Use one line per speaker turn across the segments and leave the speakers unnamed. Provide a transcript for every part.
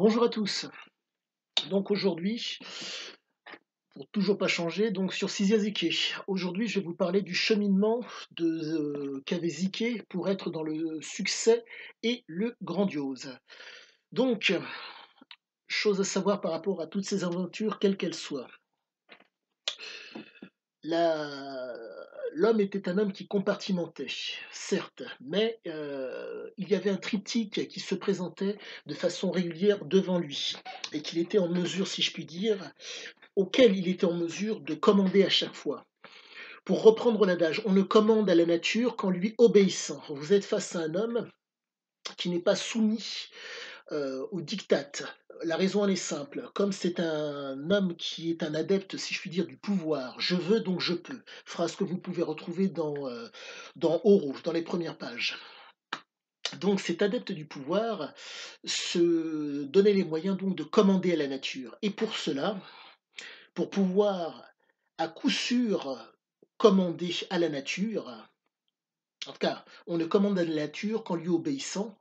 Bonjour à tous. Donc aujourd'hui, pour toujours pas changer, donc sur Sizia Ziké. Aujourd'hui, je vais vous parler du cheminement qu'avait Ziké pour être dans le succès et le grandiose. Donc, chose à savoir par rapport à toutes ces aventures, quelles qu'elles soient. La- L'homme était un homme qui compartimentait, certes, mais il y avait un triptyque qui se présentait de façon régulière devant lui et qu'il était en mesure, si je puis dire, auquel il était en mesure de commander à chaque fois. Pour reprendre l'adage, on ne commande à la nature qu'en lui obéissant. Vous êtes face à un homme qui n'est pas soumis au diktat. La raison, elle est simple. Comme c'est un homme qui est un adepte, si je puis dire, du pouvoir, je veux donc je peux. Phrase que vous pouvez retrouver dans Oro, dans les premières pages. Donc cet adepte du pouvoir se donnait les moyens donc de commander à la nature. Et pour cela, pour pouvoir à coup sûr commander à la nature, en tout cas, on ne commande à la nature qu'en lui obéissant,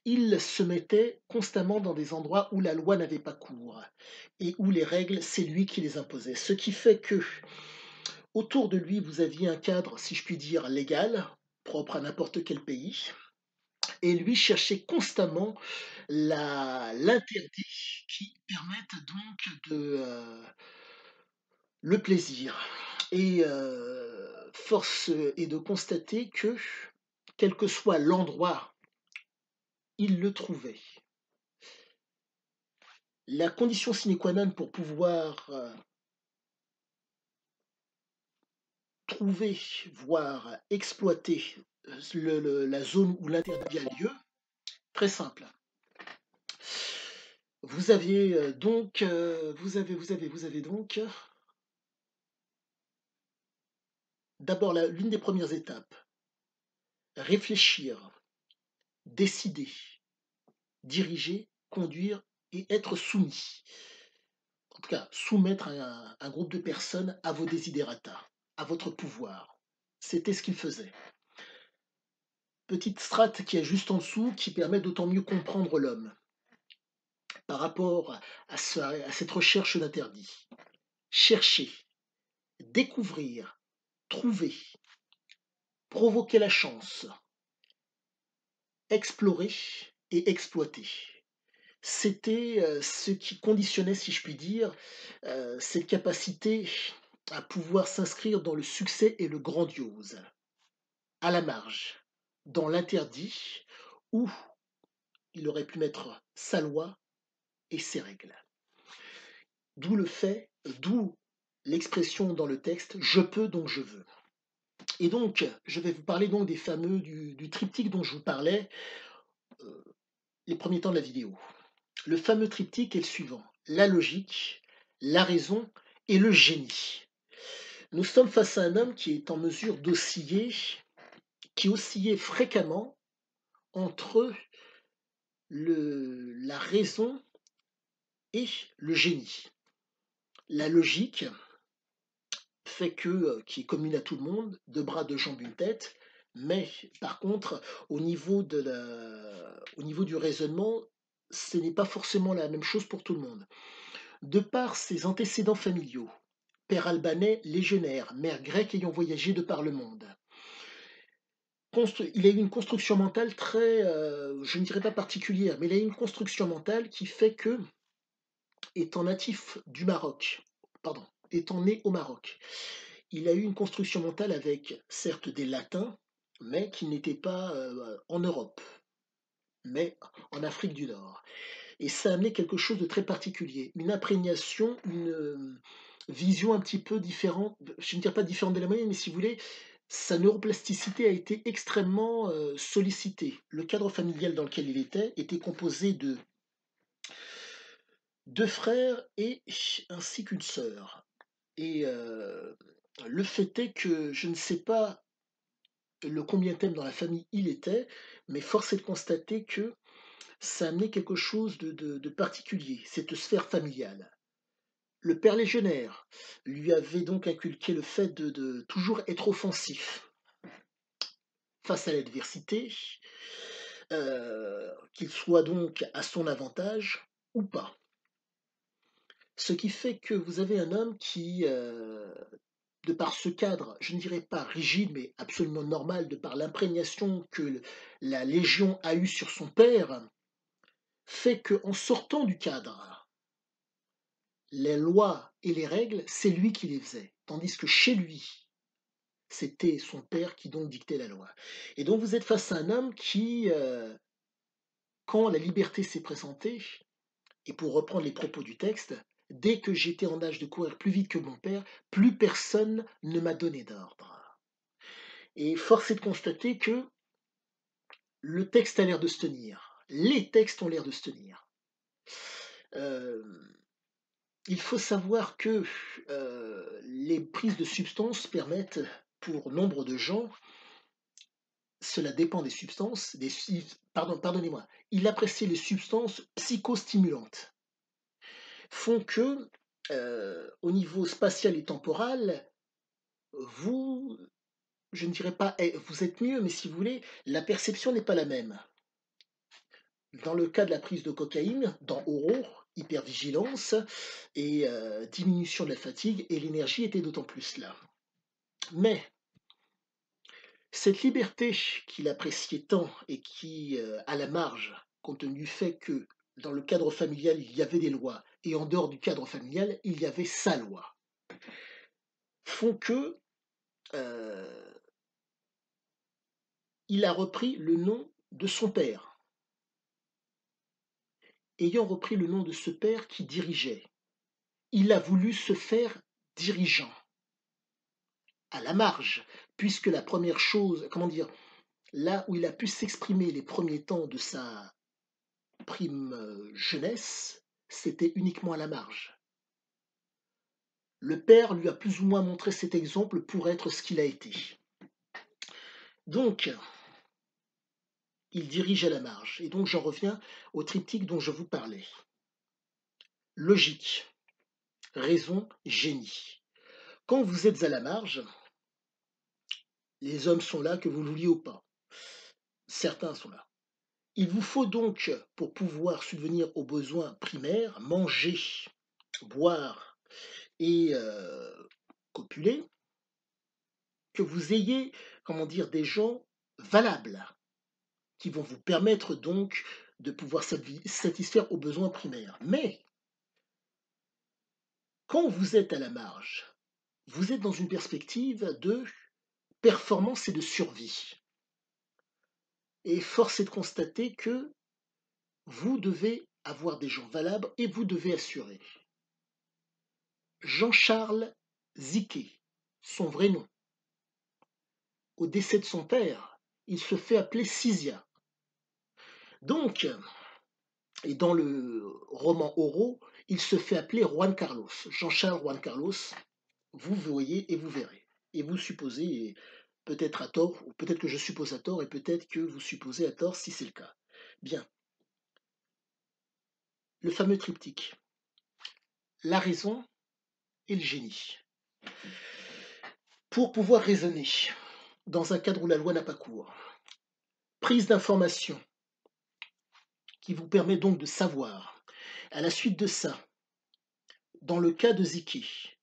il se mettait constamment dans des endroits où la loi n'avait pas cours et où les règles, c'est lui qui les imposait. Ce qui fait que autour de lui, vous aviez un cadre, si je puis dire, légal, propre à n'importe quel pays, et lui cherchait constamment l'interdit qui permette donc le plaisir. Et force est de constater que, quel que soit l'endroit, il le trouvait. La condition sine qua non pour pouvoir trouver, voire exploiter la zone où l'interdit a lieu, très simple. Vous aviez vous avez donc d'abord l'une des premières étapes, réfléchir, décider, diriger, conduire et être soumis. En tout cas, soumettre un groupe de personnes à vos desiderata, à votre pouvoir. C'était ce qu'il faisait. Petite strate qui est juste en dessous, qui permet d'autant mieux comprendre l'homme par rapport à cette recherche d'interdit. Chercher, découvrir, trouver, provoquer la chance, explorer et exploiter. C'était ce qui conditionnait, si je puis dire, cette capacité à pouvoir s'inscrire dans le succès et le grandiose, à la marge, dans l'interdit, où il aurait pu mettre sa loi et ses règles. D'où le fait, d'où l'expression dans le texte je peux donc je veux. Et donc, je vais vous parler donc des fameux du triptyque dont je vous parlais euh, les premiers temps de la vidéo. Le fameux triptyque est le suivant, la logique, la raison et le génie. Nous sommes face à un homme qui est en mesure d'osciller, qui oscillait fréquemment entre la raison et le génie. La logique fait que, qui est commune à tout le monde, deux bras, deux jambes, une tête, mais par contre, au niveau du raisonnement, ce n'est pas forcément la même chose pour tout le monde. De par ses antécédents familiaux, père albanais légionnaire, mère grecque ayant voyagé de par le monde, il a eu une construction mentale très, je ne dirais pas particulière, mais il a eu une construction mentale qui fait que, étant natif du Maroc, pardon, étant né au Maroc, il a eu une construction mentale avec, certes, des latins, mais qui n'étaient pas en Europe, mais en Afrique du Nord. Et ça a amené quelque chose de très particulier, une imprégnation, une vision un petit peu différente, je ne dirais pas différente de la moyenne, mais si vous voulez, sa neuroplasticité a été extrêmement sollicitée. Le cadre familial dans lequel il était composé de deux frères et ainsi qu'une sœur. Et le fait est que je ne sais pas le combienième dans la famille il était, mais force est de constater que ça a amené quelque chose de particulier, cette sphère familiale. Le père légionnaire lui avait donc inculqué le fait de toujours être offensif face à l'adversité, qu'il soit donc à son avantage, ou pas. Ce qui fait que vous avez un homme qui, de par ce cadre, je ne dirais pas rigide, mais absolument normal, de par l'imprégnation que la Légion a eue sur son père, fait qu'en sortant du cadre, les lois et les règles, c'est lui qui les faisait. Tandis que chez lui, c'était son père qui donc dictait la loi. Et donc vous êtes face à un homme qui, quand la liberté s'est présentée, et pour reprendre les propos du texte, dès que j'étais en âge de courir plus vite que mon père, plus personne ne m'a donné d'ordre. Et force est de constater que le texte a l'air de se tenir. Les textes ont l'air de se tenir. Euh, il faut savoir que les prises de substances permettent, pour nombre de gens, cela dépend des substances, pardonnez-moi, il apprécie les substances psychostimulantes, font que, au niveau spatial et temporel, vous, je ne dirais pas vous êtes mieux, mais si vous voulez, la perception n'est pas la même. Dans le cas de la prise de cocaïne, dans Oro, hypervigilance et diminution de la fatigue, et l'énergie était d'autant plus là. Mais cette liberté qu'il appréciait tant et qui, à la marge, compte tenu du fait que dans le cadre familial, il y avait des lois, et en dehors du cadre familial, il y avait sa loi, font que il a repris le nom de son père, ayant repris le nom de ce père qui dirigeait. Il a voulu se faire dirigeant, à la marge, puisque la première chose, comment dire, là où il a pu s'exprimer les premiers temps de sa prime jeunesse, c'était uniquement à la marge. Le père lui a plus ou moins montré cet exemple pour être ce qu'il a été. Donc, il dirige à la marge. Et donc, j'en reviens au triptyque dont je vous parlais. Logique, raison, génie. Quand vous êtes à la marge, les hommes sont là, que vous le vouliez ou pas. Certains sont là. Il vous faut donc, pour pouvoir subvenir aux besoins primaires, manger, boire et copuler, que vous ayez, comment dire, des gens valables qui vont vous permettre donc de pouvoir satisfaire aux besoins primaires. Mais quand vous êtes à la marge, vous êtes dans une perspective de performance et de survie. Et force est de constater que vous devez avoir des gens valables et vous devez assurer. Jean-Charles Ziquet, son vrai nom. Au décès de son père, il se fait appeler Cisia. Donc, et dans le roman Oro, il se fait appeler Juan Carlos. Jean-Charles Juan Carlos, vous voyez et vous verrez. Et vous supposez, et peut-être à tort, ou peut-être que je suppose à tort, et peut-être que vous supposez à tort si c'est le cas. Bien. Le fameux triptyque. La raison et le génie. Pour pouvoir raisonner, dans un cadre où la loi n'a pas cours, prise d'information qui vous permet donc de savoir. À la suite de ça, dans le cas de Ziki,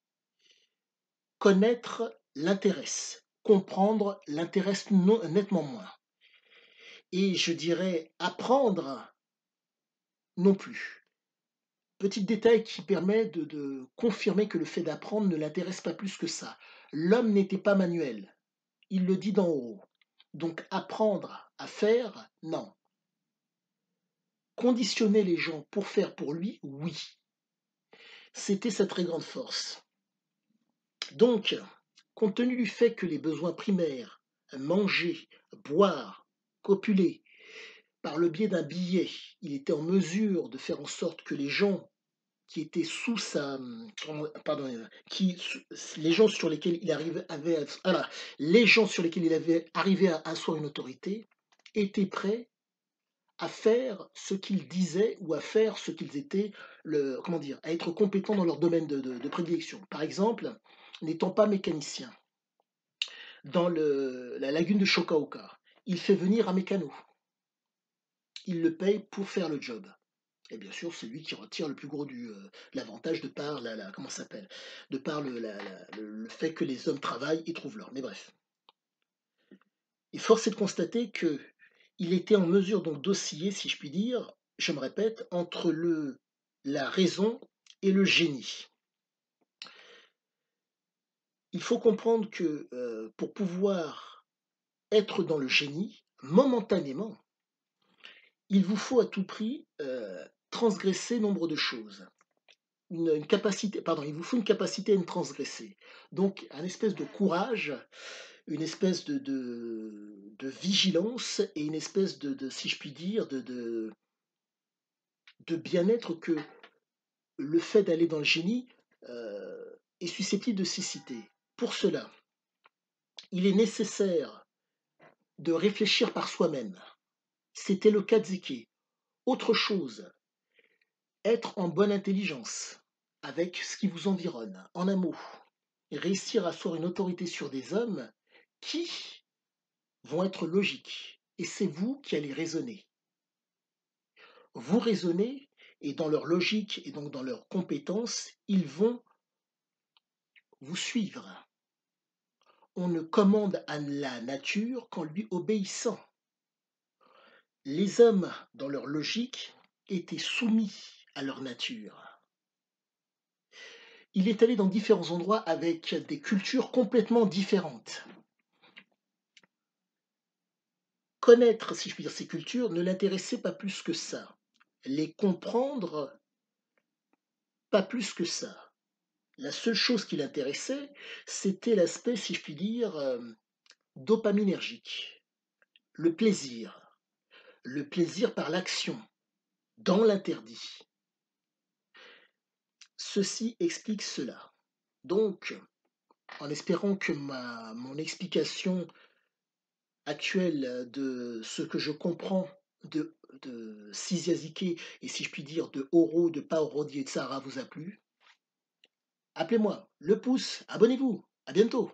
connaître l'intéresse, comprendre l'intéresse nettement moins. Et je dirais apprendre non plus. Petit détail qui permet de confirmer que le fait d'apprendre ne l'intéresse pas plus que ça. L'homme n'était pas manuel. Il le dit d'en haut. Donc apprendre à faire, non. Conditionner les gens pour faire pour lui, oui. C'était sa très grande force. Donc, compte tenu du fait que les besoins primaires, manger, boire, copuler, par le biais d'un billet, il était en mesure de faire en sorte que les gens qui étaient sous sa, pardon, les gens sur lesquels il les gens sur lesquels il avait arrivé à asseoir une autorité, étaient prêts à faire ce qu'ils disaient ou à faire ce qu'ils étaient, comment dire, à être compétents dans leur domaine de prédilection. Par exemple, n'étant pas mécanicien, dans la lagune de Shokaoka, il fait venir un mécano. Il le paye pour faire le job. Et bien sûr, c'est lui qui retire le plus gros l'avantage de par comment ça s'appelle? De par le fait que les hommes travaillent et trouvent l'or. Mais bref. Et force est de constater que il était en mesure donc d'osciller, si je puis dire, je me répète, entre la raison et le génie. Il faut comprendre que, pour pouvoir être dans le génie, momentanément, il vous faut à tout prix, transgresser nombre de choses. Une capacité pardon, il vous faut une capacité à me transgresser. Donc un espèce de courage, une espèce de vigilance et une espèce si je puis dire, de bien-être que le fait d'aller dans le génie, est susceptible de susciter. Pour cela, il est nécessaire de réfléchir par soi-même. C'était le cas de Zeke. Autre chose, être en bonne intelligence avec ce qui vous environne. En un mot, réussir à asseoir une autorité sur des hommes qui vont être logiques. Et c'est vous qui allez raisonner. Vous raisonnez et dans leur logique et donc dans leurs compétences, ils vont vous suivre. On ne commande à la nature qu'en lui obéissant. Les hommes, dans leur logique, étaient soumis à leur nature. Il est allé dans différents endroits avec des cultures complètement différentes. Connaître, si je puis dire, ces cultures ne l'intéressait pas plus que ça. Les comprendre, pas plus que ça. La seule chose qui l'intéressait, c'était l'aspect, si je puis dire, dopaminergique. Le plaisir. Le plaisir par l'action, dans l'interdit. Ceci explique cela. Donc, en espérant que mon explication actuelle de ce que je comprends de Siziazike et si je puis dire de Oro, de Paoro Dietsara vous a plu, appelez-moi, le pouce, abonnez-vous, à bientôt.